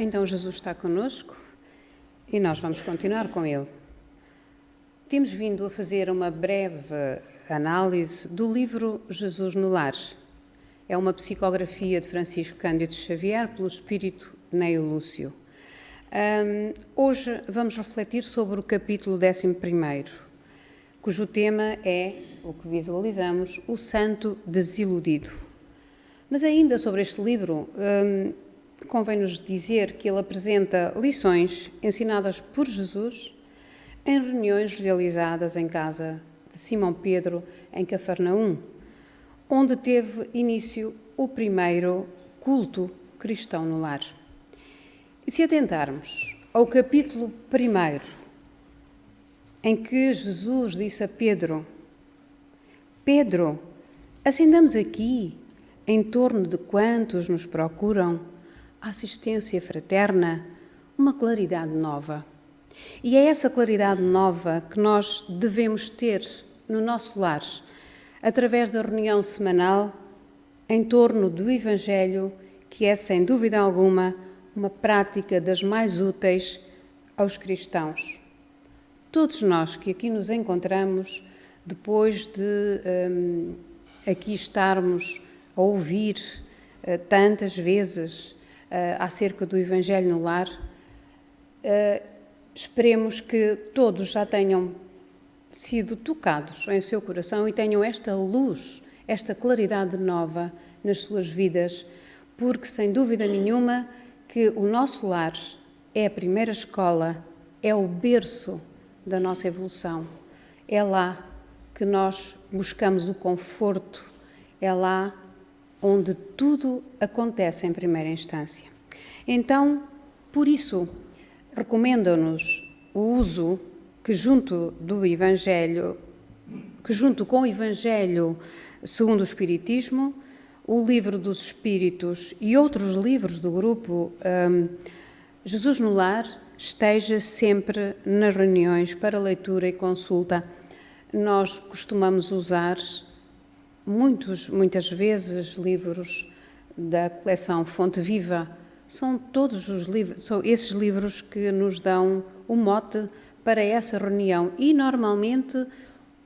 Então Jesus está conosco e nós vamos continuar com ele. Temos vindo a fazer uma breve análise do livro Jesus no Lar. É uma psicografia de Francisco Cândido Xavier pelo espírito Neio Lúcio. Hoje vamos refletir sobre o capítulo 11º, cujo tema é, o que visualizamos, o santo desiludido. Mas ainda sobre este livro, convém-nos dizer que ele apresenta lições ensinadas por Jesus em reuniões realizadas em casa de Simão Pedro, em Cafarnaum, onde teve início o primeiro culto cristão no lar. E se atentarmos ao capítulo 1, em que Jesus disse a Pedro: Pedro, acendamos aqui, em torno de quantos nos procuram, a assistência fraterna, uma claridade nova. E é essa claridade nova que nós devemos ter no nosso lar, através da reunião semanal em torno do Evangelho, que é, sem dúvida alguma, uma prática das mais úteis aos cristãos. Todos nós que aqui nos encontramos, depois de aqui estarmos a ouvir tantas vezes acerca do Evangelho no lar, esperemos que todos já tenham sido tocados em seu coração e tenham esta luz, esta claridade nova nas suas vidas, porque sem dúvida nenhuma que o nosso lar é a primeira escola, é o berço da nossa evolução. É lá que nós buscamos o conforto, é lá onde tudo acontece em primeira instância. Então, por isso, recomendam-nos o uso que junto com o Evangelho segundo o Espiritismo, o Livro dos Espíritos e outros livros do grupo Jesus no Lar esteja sempre nas reuniões para leitura e consulta. Nós costumamos usar muitas vezes livros da coleção Fonte Viva. São todos os livros, são esses livros que nos dão o mote para essa reunião e normalmente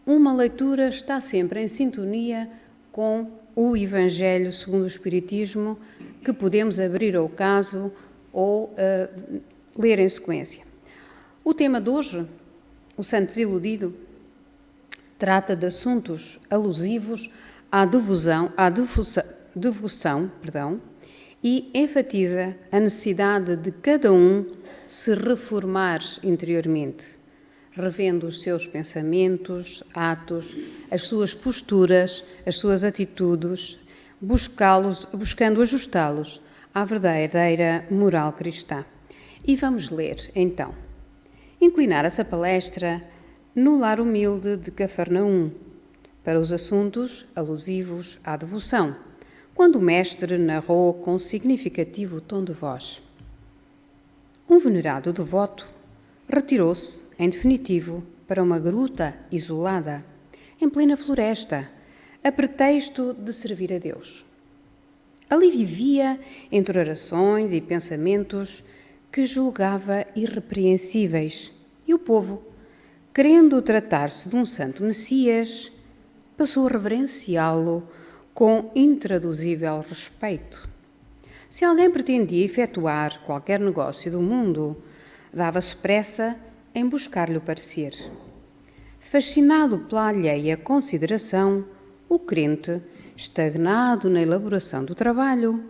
uma leitura está sempre em sintonia com o Evangelho segundo o Espiritismo, que podemos abrir ao caso ou ler em sequência. O tema de hoje, o Santo Desiludido, trata de assuntos alusivos à devoção, e enfatiza a necessidade de cada um se reformar interiormente, revendo os seus pensamentos, atos, as suas posturas, as suas atitudes, buscando ajustá-los à verdadeira moral cristã. E vamos ler, então. Inclinar essa palestra no lar humilde de Cafarnaum, para os assuntos alusivos à devoção, quando o mestre narrou com significativo tom de voz. Um venerado devoto retirou-se, em definitivo, para uma gruta isolada, em plena floresta, a pretexto de servir a Deus. Ali vivia entre orações e pensamentos que julgava irrepreensíveis, e o povo, querendo tratar-se de um santo Messias, passou a reverenciá-lo com intraduzível respeito. Se alguém pretendia efetuar qualquer negócio do mundo, dava-se pressa em buscar-lhe o parecer. Fascinado pela alheia consideração, o crente, estagnado na elaboração do trabalho,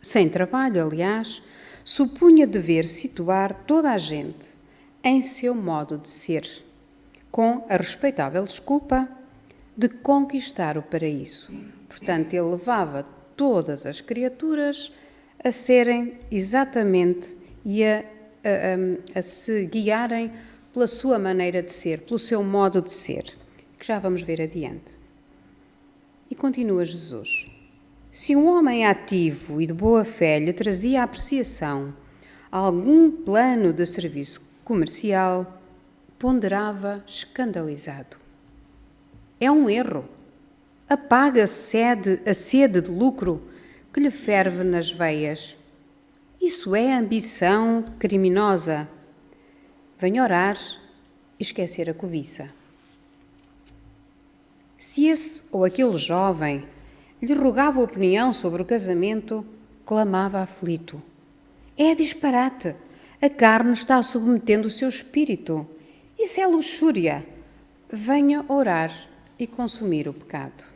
sem trabalho, aliás, supunha dever situar toda a gente em seu modo de ser, com a respeitável desculpa de conquistar o paraíso. Portanto, ele levava todas as criaturas a serem exatamente e a se guiarem pela sua maneira de ser, pelo seu modo de ser, que já vamos ver adiante. E continua Jesus. Se um homem ativo e de boa fé lhe trazia apreciação algum plano de serviço comercial, ponderava escandalizado. É um erro. Apaga a sede de lucro que lhe ferve nas veias Isso é ambição criminosa. Venha orar e esquecer a cobiça. Se esse ou aquele jovem lhe rogava opinião sobre o casamento, clamava aflito: é disparate! A carne está submetendo o seu espírito. Isso é luxúria. Venha orar e consumir o pecado.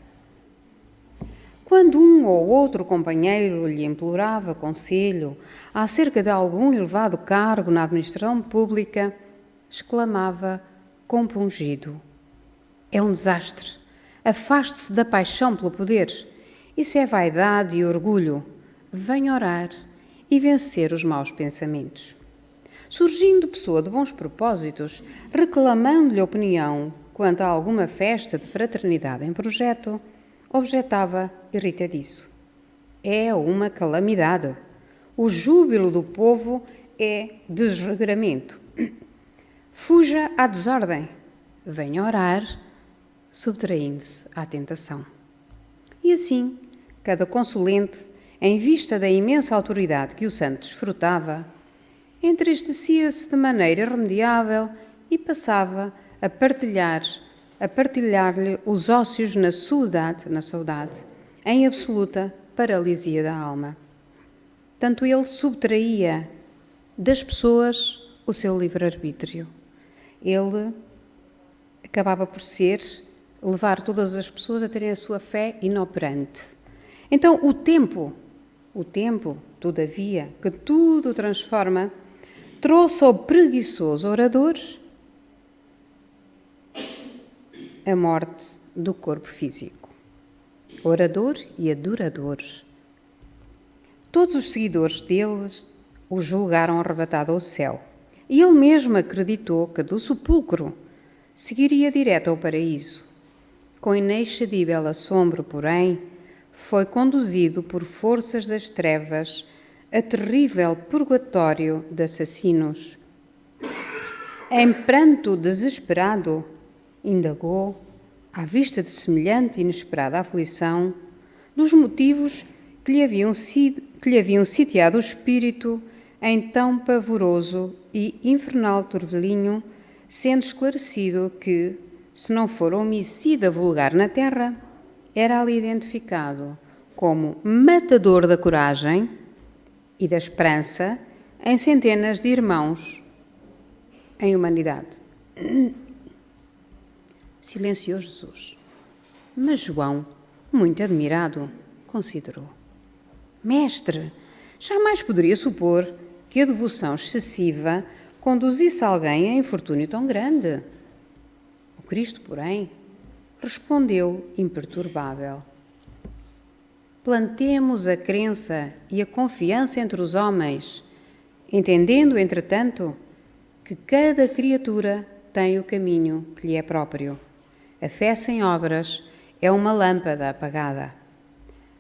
Quando um ou outro companheiro lhe implorava conselho acerca de algum elevado cargo na administração pública, exclamava compungido: é um desastre. Afaste-se da paixão pelo poder. Isso é vaidade e orgulho. Venha orar e vencer os maus pensamentos. Surgindo pessoa de bons propósitos, reclamando-lhe opinião quanto a alguma festa de fraternidade em projeto, objetava irritadiço: é uma calamidade. O júbilo do povo é desregramento. Fuja à desordem. Venha orar, subtraindo-se à tentação. E assim, cada consulente, em vista da imensa autoridade que o santo desfrutava, entristecia-se de maneira irremediável e passava a partilhar-lhe os ócios na saudade, em absoluta paralisia da alma. Tanto ele subtraía das pessoas o seu livre-arbítrio. Ele acabava por levar todas as pessoas a terem a sua fé inoperante. Então, o tempo, todavia, que tudo transforma, trouxe ao preguiçoso orador a morte do corpo físico. Orador e adorador. Todos os seguidores deles o julgaram arrebatado ao céu, e ele mesmo acreditou que do sepulcro seguiria direto ao paraíso. Com inexcedível assombro, porém, foi conduzido por forças das trevas a terrível purgatório de assassinos. Em pranto desesperado, indagou, à vista de semelhante e inesperada aflição, dos motivos que lhe haviam sitiado o espírito em tão pavoroso e infernal turvelinho, sendo esclarecido que, se não for homicida vulgar na terra, era ali identificado como matador da coragem e da esperança em centenas de irmãos em humanidade. Silenciou Jesus. Mas João, muito admirado, considerou: Mestre, jamais poderia supor que a devoção excessiva conduzisse alguém a infortúnio tão grande. O Cristo, porém, respondeu imperturbável: plantemos a crença e a confiança entre os homens, entendendo, entretanto, que cada criatura tem o caminho que lhe é próprio. A fé sem obras é uma lâmpada apagada.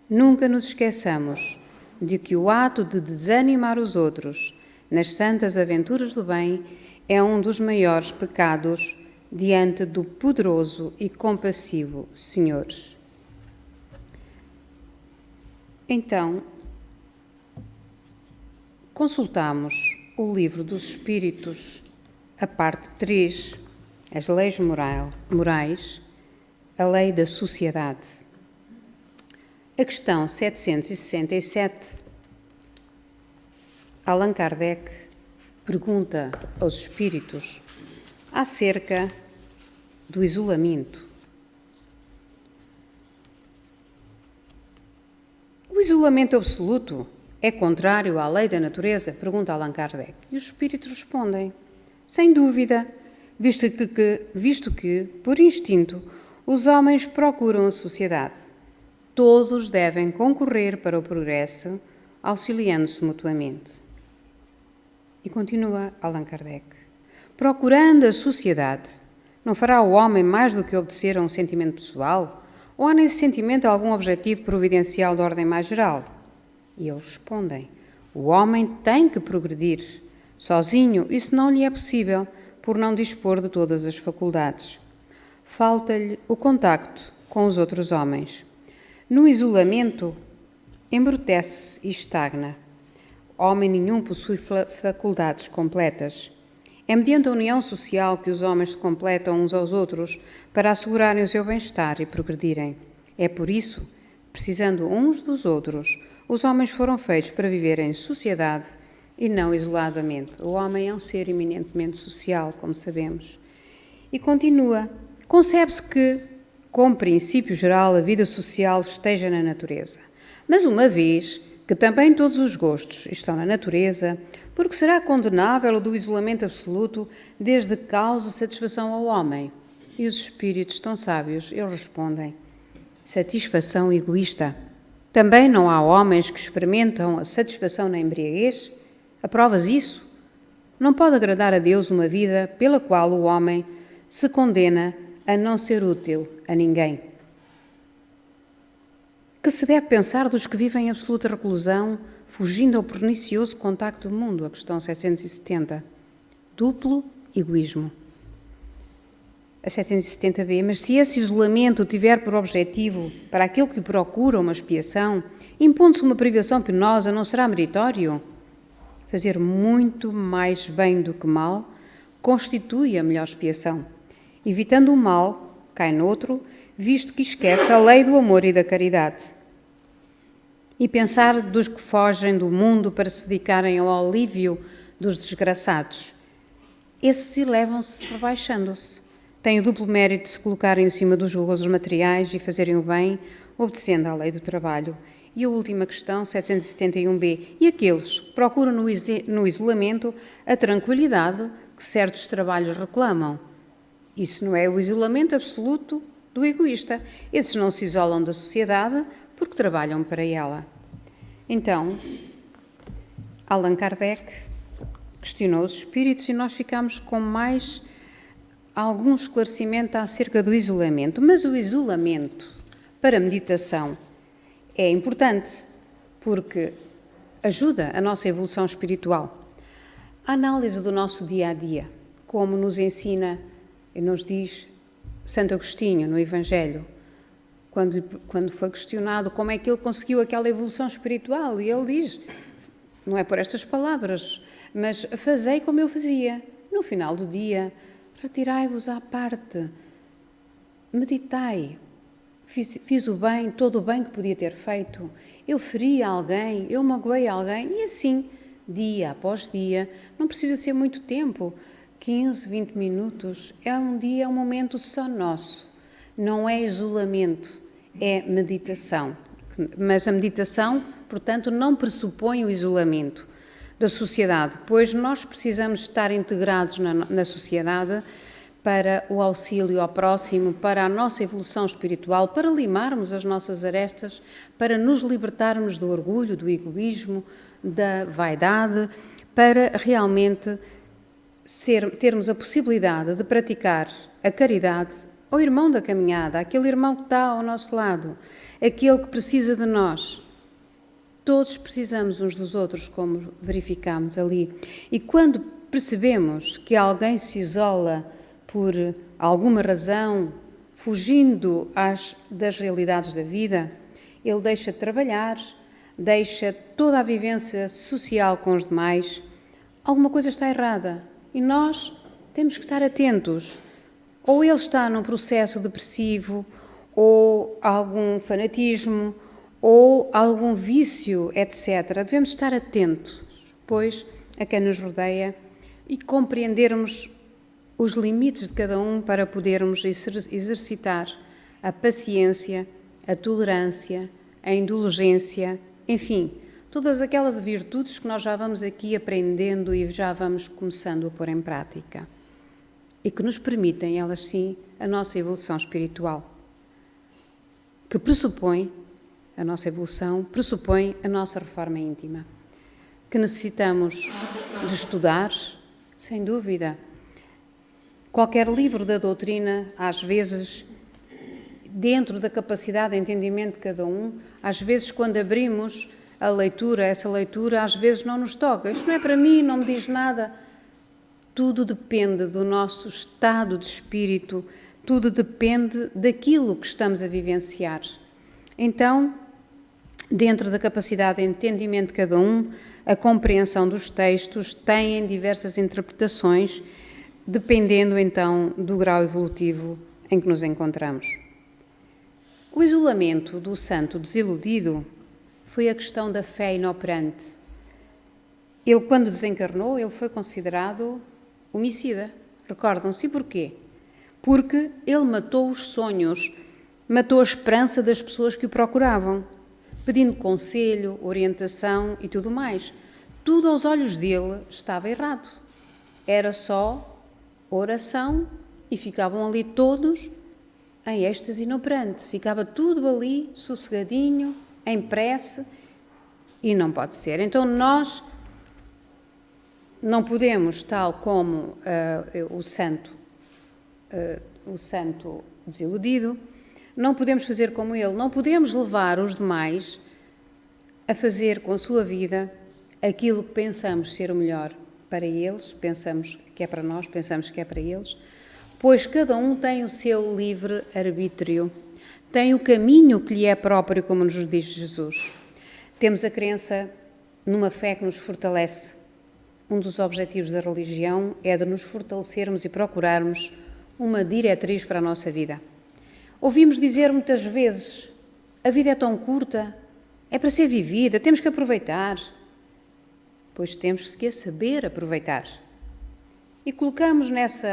Nunca nos esqueçamos de que o ato de desanimar os outros nas santas aventuras do bem é um dos maiores pecados diante do poderoso e compassivo Senhor. Então, consultamos o Livro dos Espíritos, a parte 3, as leis morais, a lei da sociedade. A questão 767, Allan Kardec pergunta aos espíritos acerca do isolamento. O isolamento absoluto é contrário à lei da natureza? Pergunta Allan Kardec. E os espíritos respondem: sem dúvida, visto que, por instinto, os homens procuram a sociedade. Todos devem concorrer para o progresso, auxiliando-se mutuamente. E continua Allan Kardec: procurando a sociedade, não fará o homem mais do que obedecer a um sentimento pessoal? Ou há nesse sentimento algum objetivo providencial de ordem mais geral? E eles respondem: o homem tem que progredir. Sozinho, isso não lhe é possível, por não dispor de todas as faculdades. Falta-lhe o contacto com os outros homens. No isolamento, embrutece e estagna. Homem nenhum possui faculdades completas. É mediante a união social que os homens se completam uns aos outros para assegurarem o seu bem-estar e progredirem. É por isso, precisando uns dos outros, os homens foram feitos para viver em sociedade e não isoladamente. O homem é um ser eminentemente social, como sabemos. E continua. Concebe-se que, como princípio geral, a vida social esteja na natureza. Mas uma vez que também todos os gostos estão na natureza, porque será condenável o do isolamento absoluto desde que cause satisfação ao homem? E os espíritos tão sábios, eles respondem: satisfação egoísta. Também não há homens que experimentam a satisfação na embriaguez? Aprovas isso? Não pode agradar a Deus uma vida pela qual o homem se condena a não ser útil a ninguém. Que se deve pensar dos que vivem em absoluta reclusão, fugindo ao pernicioso contacto do mundo? A questão 770. Duplo egoísmo. A 770b. Mas se esse isolamento tiver por objetivo, para aquele que procura uma expiação, impondo-se uma privação penosa, não será meritório? Fazer muito mais bem do que mal constitui a melhor expiação. Evitando o mal, cai noutro, visto que esquece a lei do amor e da caridade. E pensar dos que fogem do mundo para se dedicarem ao alívio dos desgraçados. Esses elevam-se rebaixando-se. Têm o duplo mérito de se colocarem em cima dos gozos materiais e fazerem o bem, obedecendo à lei do trabalho. E a última questão, 771b. E aqueles que procuram no isolamento a tranquilidade que certos trabalhos reclamam. Isso não é o isolamento absoluto do egoísta. Esses não se isolam da sociedade porque trabalham para ela. Então, Allan Kardec questionou os espíritos e nós ficamos com mais algum esclarecimento acerca do isolamento. Mas o isolamento para a meditação é importante porque ajuda a nossa evolução espiritual. A análise do nosso dia-a-dia, como nos ensina e nos diz Santo Agostinho no Evangelho, quando foi questionado como é que ele conseguiu aquela evolução espiritual, e ele diz, não é por estas palavras, mas fazei como eu fazia. No final do dia, retirai-vos à parte, meditai. Fiz o bem, todo o bem que podia ter feito. Eu feri alguém, eu magoei alguém, e assim, dia após dia, não precisa ser muito tempo, 15, 20 minutos, é um dia, é um momento só nosso. Não é isolamento, é meditação. Mas a meditação, portanto, não pressupõe o isolamento da sociedade, pois nós precisamos estar integrados na sociedade para o auxílio ao próximo, para a nossa evolução espiritual, para limarmos as nossas arestas, para nos libertarmos do orgulho, do egoísmo, da vaidade, para realmente termos a possibilidade de praticar a caridade ao irmão da caminhada, aquele irmão que está ao nosso lado, aquele que precisa de nós. Todos precisamos uns dos outros, como verificamos ali. E quando percebemos que alguém se isola por alguma razão, fugindo das realidades da vida, ele deixa de trabalhar, deixa toda a vivência social com os demais, alguma coisa está errada. E nós temos que estar atentos. Ou ele está num processo depressivo, ou algum fanatismo, ou algum vício, etc. Devemos estar atentos, pois, a quem nos rodeia e compreendermos os limites de cada um para podermos exercitar a paciência, a tolerância, a indulgência, enfim, todas aquelas virtudes que nós já vamos aqui aprendendo e já vamos começando a pôr em prática e que nos permitem, elas sim, a nossa evolução espiritual, que pressupõe, a nossa evolução pressupõe a nossa reforma íntima, que necessitamos de estudar, sem dúvida. Qualquer livro da doutrina, às vezes, dentro da capacidade de entendimento de cada um, às vezes quando abrimos a leitura, essa leitura às vezes não nos toca. Isto não é para mim, não me diz nada. Tudo depende do nosso estado de espírito, tudo depende daquilo que estamos a vivenciar. Então, dentro da capacidade de entendimento de cada um, a compreensão dos textos tem diversas interpretações, dependendo então do grau evolutivo em que nos encontramos. O isolamento do santo desiludido foi a questão da fé inoperante. Ele, quando desencarnou, ele foi considerado homicida. Recordam-se porquê? Porque ele matou os sonhos, matou a esperança das pessoas que o procuravam, pedindo conselho, orientação e tudo mais. Tudo aos olhos dele estava errado. Era só oração e ficavam ali todos em êxtase inoperante. Ficava tudo ali, sossegadinho, em prece, e não pode ser. Então nós não podemos, tal como o santo desiludido, não podemos fazer como ele, não podemos levar os demais a fazer com a sua vida aquilo que pensamos ser o melhor para eles, pensamos que é para nós, pensamos que é para eles, pois cada um tem o seu livre arbítrio, tem o caminho que lhe é próprio, como nos diz Jesus. Temos a crença numa fé que nos fortalece. Um dos objetivos da religião é de nos fortalecermos e procurarmos uma diretriz para a nossa vida. Ouvimos dizer muitas vezes, a vida é tão curta, é para ser vivida, temos que aproveitar. Pois temos que saber aproveitar. E colocamos nessa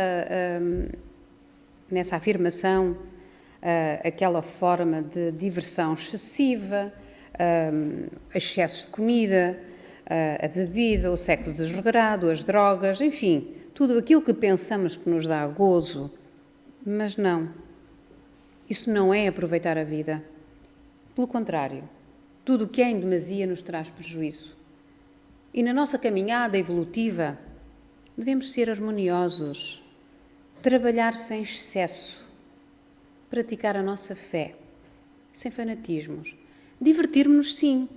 afirmação aquela forma de diversão excessiva, excessos de comida, a bebida, o sexo desregrado, as drogas, enfim, tudo aquilo que pensamos que nos dá gozo, mas não. Isso não é aproveitar a vida. Pelo contrário, tudo o que é em demasia nos traz prejuízo. E na nossa caminhada evolutiva, devemos ser harmoniosos, trabalhar sem excesso, praticar a nossa fé, sem fanatismos, divertir-nos sim,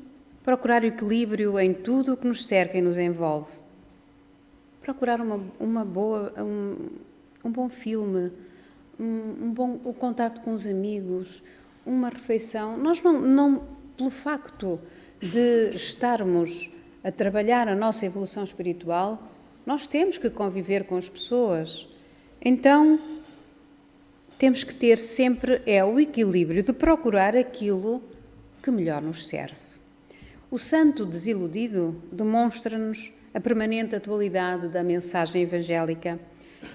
procurar o equilíbrio em tudo o que nos cerca e nos envolve, procurar um bom filme, o contacto com os amigos, uma refeição. Nós não pelo facto de estarmos a trabalhar a nossa evolução espiritual, nós temos que conviver com as pessoas. Então, temos que ter sempre o equilíbrio de procurar aquilo que melhor nos serve. O santo desiludido demonstra-nos a permanente atualidade da mensagem evangélica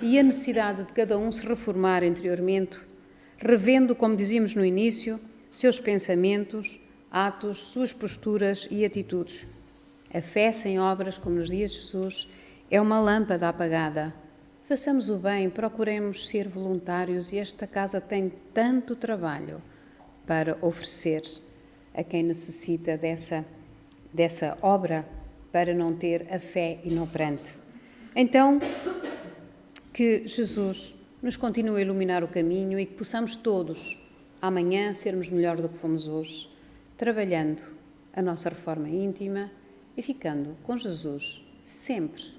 e a necessidade de cada um se reformar interiormente, revendo, como dizíamos no início, seus pensamentos, atos, suas posturas e atitudes. A fé sem obras, como nos diz Jesus, é uma lâmpada apagada. Façamos o bem, procuremos ser voluntários e esta casa tem tanto trabalho para oferecer a quem necessita dessa obra para não ter a fé inoperante. Então, que Jesus nos continue a iluminar o caminho e que possamos todos, amanhã, sermos melhor do que fomos hoje, trabalhando a nossa reforma íntima e ficando com Jesus sempre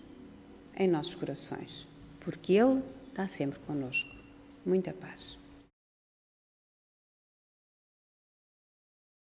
em nossos corações, porque Ele está sempre connosco. Muita paz.